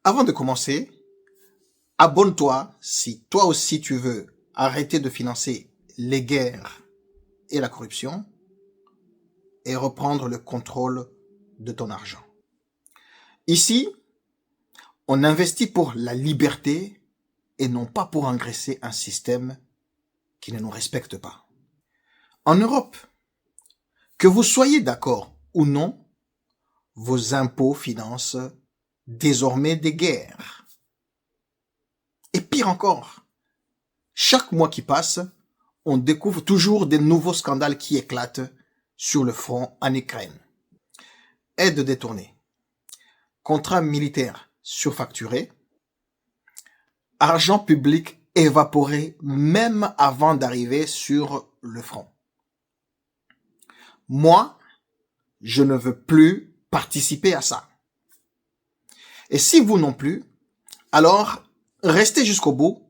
Avant de commencer, abonne-toi si toi aussi tu veux arrêter de financer les guerres et la corruption et reprendre le contrôle de ton argent. Ici, on investit pour la liberté et non pas pour engraisser un système qui ne nous respecte pas. En Europe, que vous soyez d'accord ou non, vos impôts financent désormais des guerres. Et pire encore, chaque mois qui passe, on découvre toujours des nouveaux scandales qui éclatent sur le front en Ukraine. Aide détournée, contrats militaires surfacturés, argent public évaporé même avant d'arriver sur le front. Moi, je ne veux plus participer à ça. Et si vous non plus, alors restez jusqu'au bout,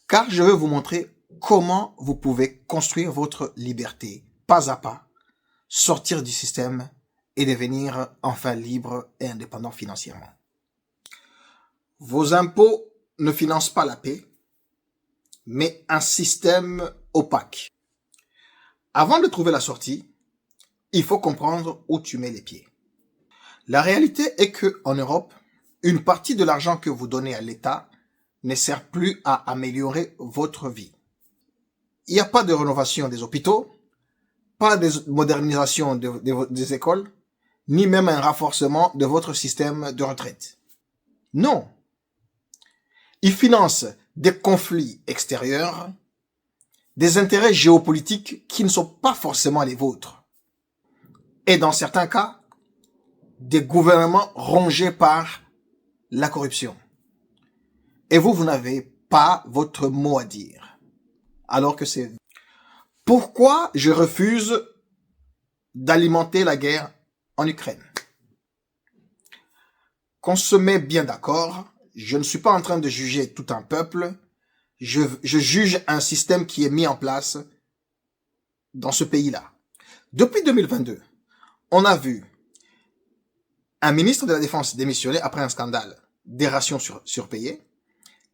car je veux vous montrer comment vous pouvez construire votre liberté pas à pas, sortir du système et devenir enfin libre et indépendant financièrement. Vos impôts ne financent pas la paix, mais un système opaque. Avant de trouver la sortie, il faut comprendre où tu mets les pieds. La réalité est que en Europe, une partie de l'argent que vous donnez à l'État ne sert plus à améliorer votre vie. Il n'y a pas de rénovation des hôpitaux, pas de modernisation des écoles, ni même un renforcement de votre système de retraite. Non. Il finance des conflits extérieurs, des intérêts géopolitiques qui ne sont pas forcément les vôtres. Et dans certains cas, des gouvernements rongés par la corruption. Et vous n'avez pas votre mot à dire. Alors que c'est... Pourquoi je refuse d'alimenter la guerre en Ukraine? Qu'on se met bien d'accord, je ne suis pas en train de juger tout un peuple, je juge un système qui est mis en place dans ce pays-là. Depuis 2022, on a vu un ministre de la Défense démissionner après un scandale, des rations surpayées,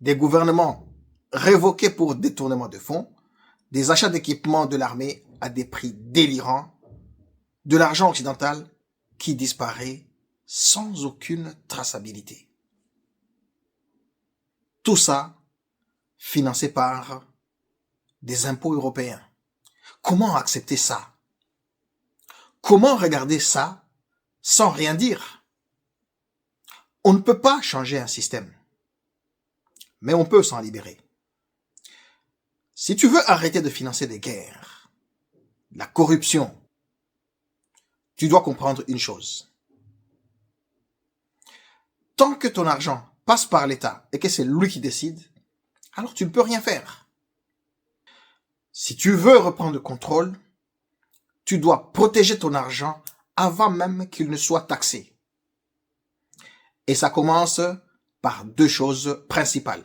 des gouvernements révoqués pour détournement de fonds, des achats d'équipements de l'armée à des prix délirants, de l'argent occidental qui disparaît sans aucune traçabilité. Tout ça financé par des impôts européens. Comment accepter ça? Comment regarder ça sans rien dire? On ne peut pas changer un système, mais on peut s'en libérer. Si tu veux arrêter de financer des guerres, la corruption, tu dois comprendre une chose. Tant que ton argent passe par l'État et que c'est lui qui décide, alors tu ne peux rien faire. Si tu veux reprendre le contrôle, tu dois protéger ton argent avant même qu'il ne soit taxé. Et ça commence par deux choses principales.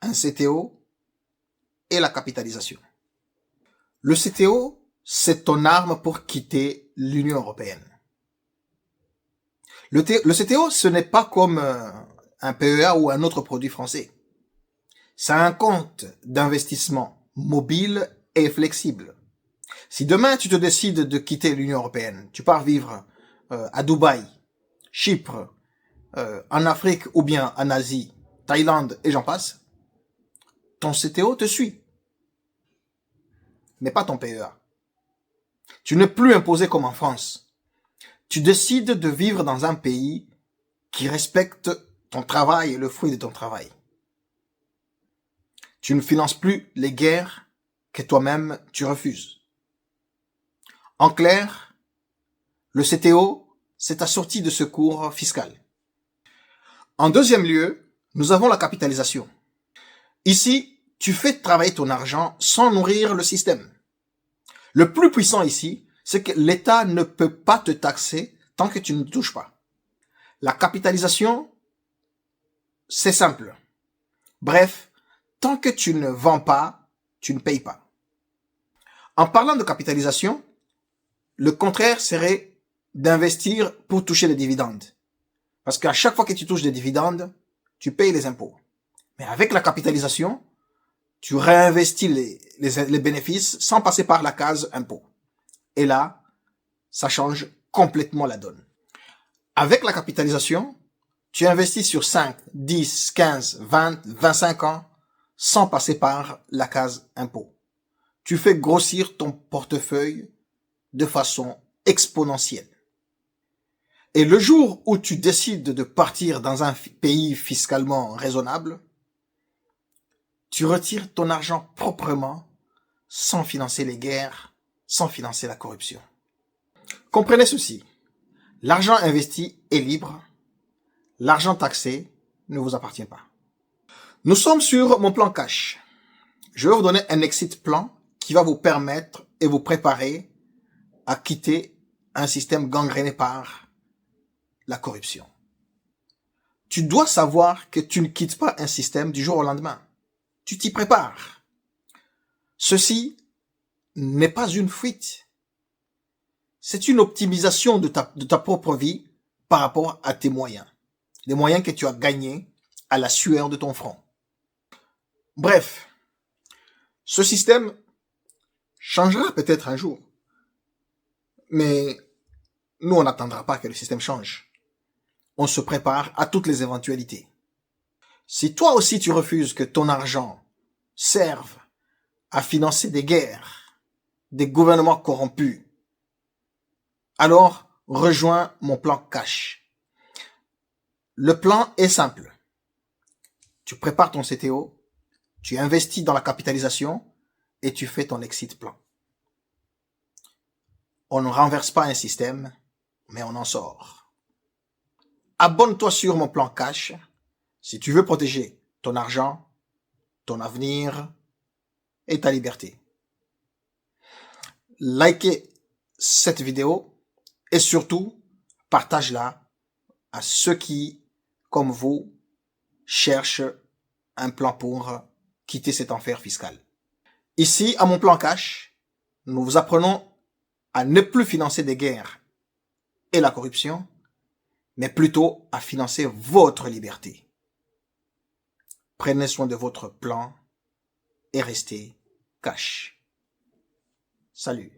Un CTO et la capitalisation. Le CTO, c'est ton arme pour quitter l'Union européenne. Le CTO, ce n'est pas comme un PEA ou un autre produit français. C'est un compte d'investissement mobile et flexible. Si demain tu te décides de quitter l'Union européenne, tu pars vivre à Dubaï, Chypre, en Afrique ou bien en Asie, Thaïlande et j'en passe, ton CTO te suit, mais pas ton PEA. Tu n'es plus imposé comme en France. Tu décides de vivre dans un pays qui respecte ton travail et le fruit de ton travail. Tu ne finances plus les guerres que toi-même tu refuses. En clair, le CTO, c'est ta sortie de secours fiscal. En deuxième lieu, nous avons la capitalisation. Ici, tu fais travailler ton argent sans nourrir le système. Le plus puissant ici, c'est que l'État ne peut pas te taxer tant que tu ne touches pas. La capitalisation, c'est simple. Bref, tant que tu ne vends pas, tu ne payes pas. En parlant de capitalisation, le contraire serait d'investir pour toucher les dividendes. Parce qu'à chaque fois que tu touches des dividendes, tu payes les impôts. Mais avec la capitalisation, tu réinvestis les bénéfices sans passer par la case impôt. Et là, ça change complètement la donne. Avec la capitalisation, tu investis sur 5, 10, 15, 20, 25 ans sans passer par la case impôt. Tu fais grossir ton portefeuille de façon exponentielle. Et le jour où tu décides de partir dans un pays fiscalement raisonnable, tu retires ton argent proprement sans financer les guerres, sans financer la corruption. Comprenez ceci, l'argent investi est libre, l'argent taxé ne vous appartient pas. Nous sommes sur mon plan cash. Je vais vous donner un exit plan qui va vous permettre et vous préparer à quitter un système gangréné par la corruption. Tu dois savoir que tu ne quittes pas un système du jour au lendemain. Tu t'y prépares. Ceci n'est pas une fuite. C'est une optimisation de ta propre vie par rapport à tes moyens. Les moyens que tu as gagnés à la sueur de ton front. Bref, ce système changera peut-être un jour. Mais nous, on n'attendra pas que le système change. On se prépare à toutes les éventualités. Si toi aussi tu refuses que ton argent serve à financer des guerres, des gouvernements corrompus, alors rejoins mon plan cash. Le plan est simple. Tu prépares ton CTO, tu investis dans la capitalisation et tu fais ton exit plan. On ne renverse pas un système, mais on en sort. Abonne-toi sur mon plan cash si tu veux protéger ton argent, ton avenir et ta liberté. Likez cette vidéo et surtout, partage-la à ceux qui, comme vous, cherchent un plan pour quitter cet enfer fiscal. Ici, à mon plan cash, nous vous apprenons à ne plus financer des guerres et la corruption, mais plutôt à financer votre liberté. Prenez soin de votre plan et restez cash. Salut.